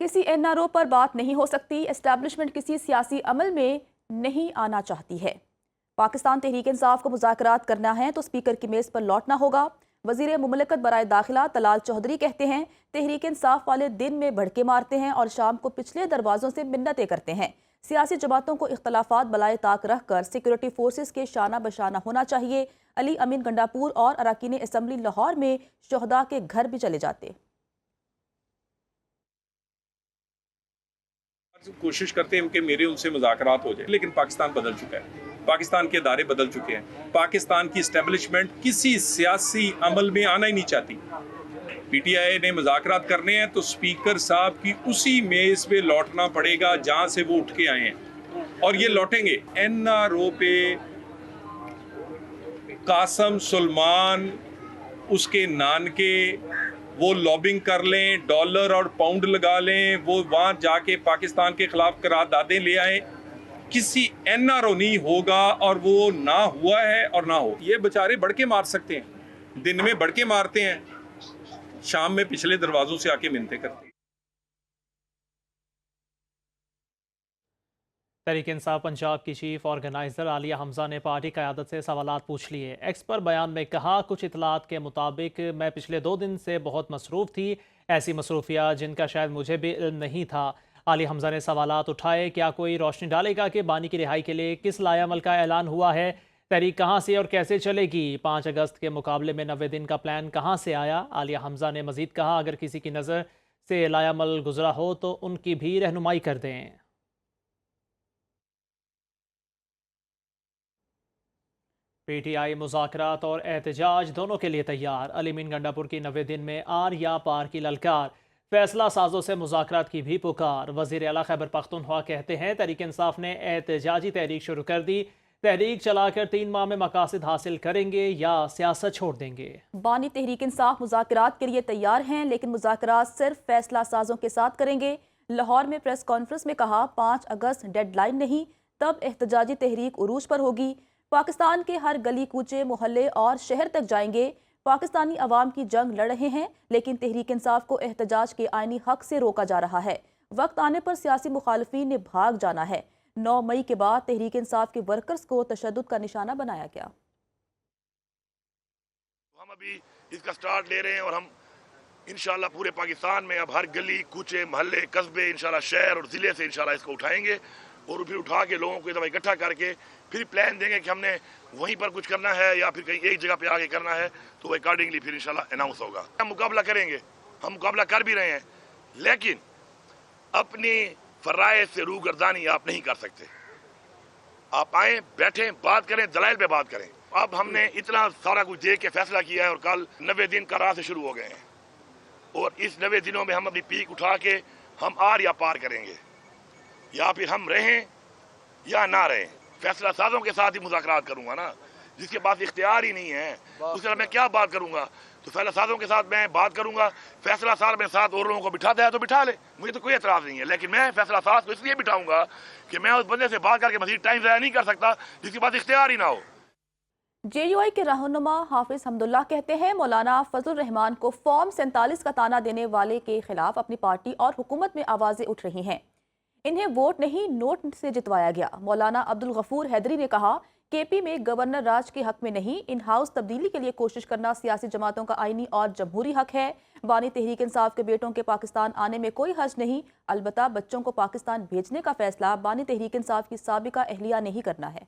किसी NRO पर बात नहीं हो सकती। एस्टैब्लिशमेंट किसी सियासी अमल में नहीं आना चाहती है। पाकिस्तान तहरीक इंसाफ को मुज़ाकरात करना है तो स्पीकर की मेज़ पर लौटना होगा। वज़ीर मुमलकत बराए दाखिला तलाल चौधरी कहते हैं तहरीक इंसाफ वाले दिन में भड़के मारते हैं और शाम को पिछले दरवाज़ों से मिन्नतें करते हैं। सियासी जमातों को इख्तलाफात बलाए ताक रख कर सिक्योरिटी फोर्सेस के शाना बशाना होना चाहिए। अली अमीन गंडापुर और अराकीन असम्बली लाहौर में शहदा के घर भी चले जाते। कोशिश करते हैं कि मेरे उनसे मुज़ाकरात हो जाए, लेकिन पाकिस्तान बदल चुका है। पाकिस्तान के अदारे बदल चुके हैं। पाकिस्तान की इस्टेब्लिशमेंट किसी सियासी अमल में आना ही नहीं चाहती। PTI ने मुज़ाकरात करने हैं तो स्पीकर साहब की उसी मेज़ पे लौटना पड़ेगा जहां से वो उठ के आए हैं, और ये लौटेंगे। NRO पे कासम सुलेमान, उसके नानके, वो लॉबिंग कर लें, डॉलर और पाउंड लगा लें, वो वहाँ जाके पाकिस्तान के खिलाफ करारदादें ले आए। किसी NRO नहीं होगा, और वो ना हुआ है और ना हो। ये बेचारे बढ़के मार सकते हैं, दिन में बढ़के मारते हैं, शाम में पिछले दरवाजों से आके मिन्नतें करते हैं। तहरीक इंसाफ पंजाब की चीफ ऑर्गेनाइजर आलिया हमजा ने पार्टी क़यादत से सवालात पूछ लिए। एक्स पर बयान में कहा, कुछ इतलात के मुताबिक मैं पिछले 2 दिन से बहुत मसरूफ़ थी, ऐसी मसरूफियात जिनका शायद मुझे भी इल्म नहीं था। आलिया हमजा ने सवालात उठाए, क्या कोई रोशनी डालेगा कि बानी की रिहाई के लिए किस लायामल का ऐलान हुआ है? तहरीक कहाँ से और कैसे चलेगी? 5 अगस्त के मुकाबले में 90 दिन का प्लान कहाँ से आया? आलिया हमजा ने मजीद कहा, अगर किसी की नज़र से लायामल गुजरा हो तो उनकी भी रहनुमाई कर दें। PTI मुज़ाकरात और एहतजाज दोनों के लिए तैयार। अली अमीन गंडापुर की 90 दिन में आर या पार की ललकार। फैसला साजों से मुज़ाकरात की भी पुकार। वज़ीर आला खैबर पख्तूनख्वा कहते हैं तहरीक इंसाफ ने एहतजाजी तहरीक शुरू कर दी। तहरीक चलाकर 3 माह में मकासद हासिल करेंगे या सियासत छोड़ देंगे। बानी तहरीक इंसाफ मुज़ाकरात के लिए तैयार हैं, लेकिन मुज़ाकरात सिर्फ फैसला साजों के साथ करेंगे। लाहौर में प्रेस कॉन्फ्रेंस में कहा, 5 अगस्त डेडलाइन नहीं, तब एहतजाजी तहरीक उरूज पर होगी। पाकिस्तान के हर गली कूचे मोहल्ले और शहर तक जाएंगे। पाकिस्तानी अवाम की जंग लड़ रहे हैं, लेकिन तहरीक इंसाफ को एहतजाज के आईनी हक से रोका जा रहा है। वक्त आने पर सियासी मुखालफीन ने भाग जाना है। 9 मई के बाद तहरीक इंसाफ के वर्कर्स को तशद्दुद का निशाना बनाया गया। हम अभी इसका स्टार्ट ले रहे हैं, और हम इंशाल्लाह पूरे पाकिस्तान में अब हर गली कूचे मोहल्ले कस्बे इंशाल्लाह शहर और ज़िले से इंशाल्लाह इसको उठाएंगे, और फिर उठा के लोगों को इकट्ठा करके फिर प्लान देंगे कि हमने वहीं पर कुछ करना है या फिर कहीं एक जगह पे आगे करना है, तो अकॉर्डिंगली फिर इंशाल्लाह अनाउंस होगा। हम मुकाबला करेंगे, हम मुकाबला कर भी रहे हैं, लेकिन अपनी फराइज से रूगर्दानी आप नहीं कर सकते। आप आए, बैठे, बात करें, दलाइल पे बात करें। अब हमने इतना सारा कुछ देख के फैसला किया है, और कल 90 दिन का राह से शुरू हो गए हैं, और इस 90 दिनों में हम अपनी पीक उठा के हम आर या पार करेंगे, या फिर हम रहें या ना रहें। फैसला साजों के साथ ही मुज़ाकरात करूंगा ना, जिसके पास इख्तियार ही नहीं है उसके साथ मैं क्या बात करूंगा? तो फैसला साजों के साथ मैं बात करूंगा। फैसला साज मेरे साथ और लोगों को बिठाता है तो बिठा ले, मुझे तो कोई एतराज नहीं है, लेकिन मैं फैसला साज को इसलिए बिठाऊंगा कि मैं उस बंदे से बात करके मजीद टाइम ज़ाया नहीं कर सकता जिसके पास इख्तियार ही ना हो। JUI के रहनुमा हाफिज हमदुल्ला कहते हैं मौलाना फजल रहमान को फॉर्म 47 का ताना देने वाले के खिलाफ अपनी पार्टी और हुकूमत में आवाजें उठ रही हैं। इन्हें वोट नहीं नोट से जितवाया गया। मौलाना अब्दुल गफूर हैदरी ने कहा, KP में गवर्नर राज के हक में नहीं, इन हाउस तब्दीली के लिए कोशिश करना सियासी जमातों का आईनी और जमहूरी हक है। बानी तहरीक इंसाफ के बेटों के पाकिस्तान आने में कोई हर्ज नहीं, अलबत्ता बच्चों को पाकिस्तान भेजने का फैसला बानी तहरीक इंसाफ की साबिका अहलिया ने ही करना है।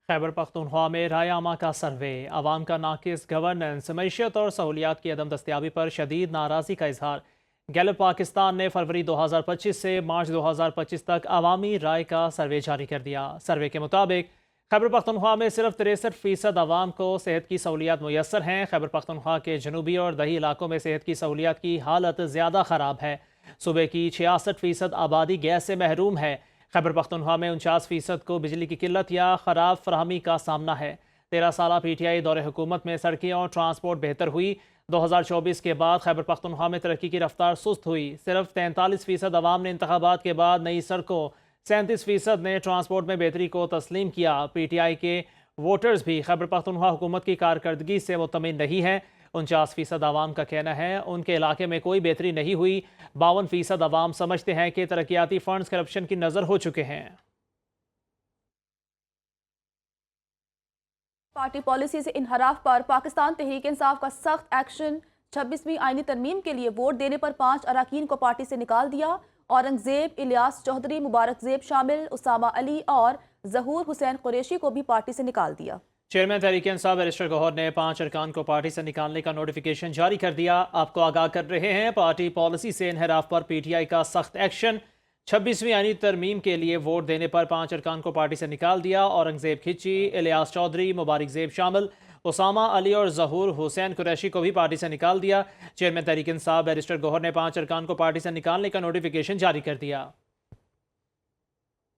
खैबर पख्तूनख्वा में रायामा का सर्वे। आवाम का नाकिस गवर्नेंस, मईशत और सहूलियात की अदम दस्तियाबी पर शदीद नाराज़गी का इजहार। गैलप पाकिस्तान ने फरवरी 2025 से मार्च 2025 तक अवामी राय का सर्वे जारी कर दिया। सर्वे के मुताबिक खैबर पख्तूनख्वा में सिर्फ 63% आवाम को सेहत की सहूलियात मुयसर हैं। खैबर पख्तूनख्वा के जनूबी और दही इलाकों में सेहत की सहूलियात की हालत ज़्यादा ख़राब है। सूबे की 66% आबादी गैस से महरूम है। खैबर पख्तूनख्वा में 49% को बिजली की किल्लत या ख़राब फराहमी का सामना है। 13 साल PTI दौरे हुकूमत में सड़कें और ट्रांसपोर्ट बेहतर हुई। 2024 के बाद खैबर पख्तूनख्वा में तरक्की की रफ्तार सुस्त हुई। सिर्फ 43% आवाम ने इंतखाबात के बाद नई सड़कों, 37% ने ट्रांसपोर्ट में बेहतरी को तस्लीम किया। PTI के वोटर्स भी खैबर पख्तूनख्वा हुकूमत की कारकर्दगी से मुतमिन नहीं हैं। 49% आवाम का कहना है उनके इलाके में कोई बेहतरी नहीं हुई। 52% आवाम समझते हैं कि तरक्याती फंड्स करप्शन की नज़र हो चुके हैं। पार्टी पॉलिसी से इनहराफ पर पाकिस्तान तहरीक इंसाफ का सख्त एक्शन। 26वीं आईनी तरमीम के लिए वोट देने पर 5 अरकान को पार्टी से निकाल दिया। औरंगजेब, इलियास चौधरी, मुबारकजेब शामिल, उसामा अली और जहूर हुसैन कुरैशी को भी पार्टी से निकाल दिया। चेयरमैन तहरीक इंसाफ बैरिस्टर गौहर ने 5 अरकान को पार्टी से निकालने का नोटिफिकेशन जारी कर दिया। आपको आगाह कर रहे हैं पार्टी पॉलिसी से इनहराफ पर पीटीआई का सख्त एक्शन। 26वीं आईनी तरमीम के लिए वोट देने पर 5 अरकान को पार्टी से निकाल दिया। औरंगजेब खिची, इलियास चौधरी, मुबारकजेब शामिल, उसामा अली और जहूर हुसैन कुरैशी को भी पार्टी से निकाल दिया। चेयरमैन तहरीक इंसाफ बैरिस्टर गौहर ने 5 अरकान को पार्टी से निकालने का नोटिफिकेशन जारी कर दिया।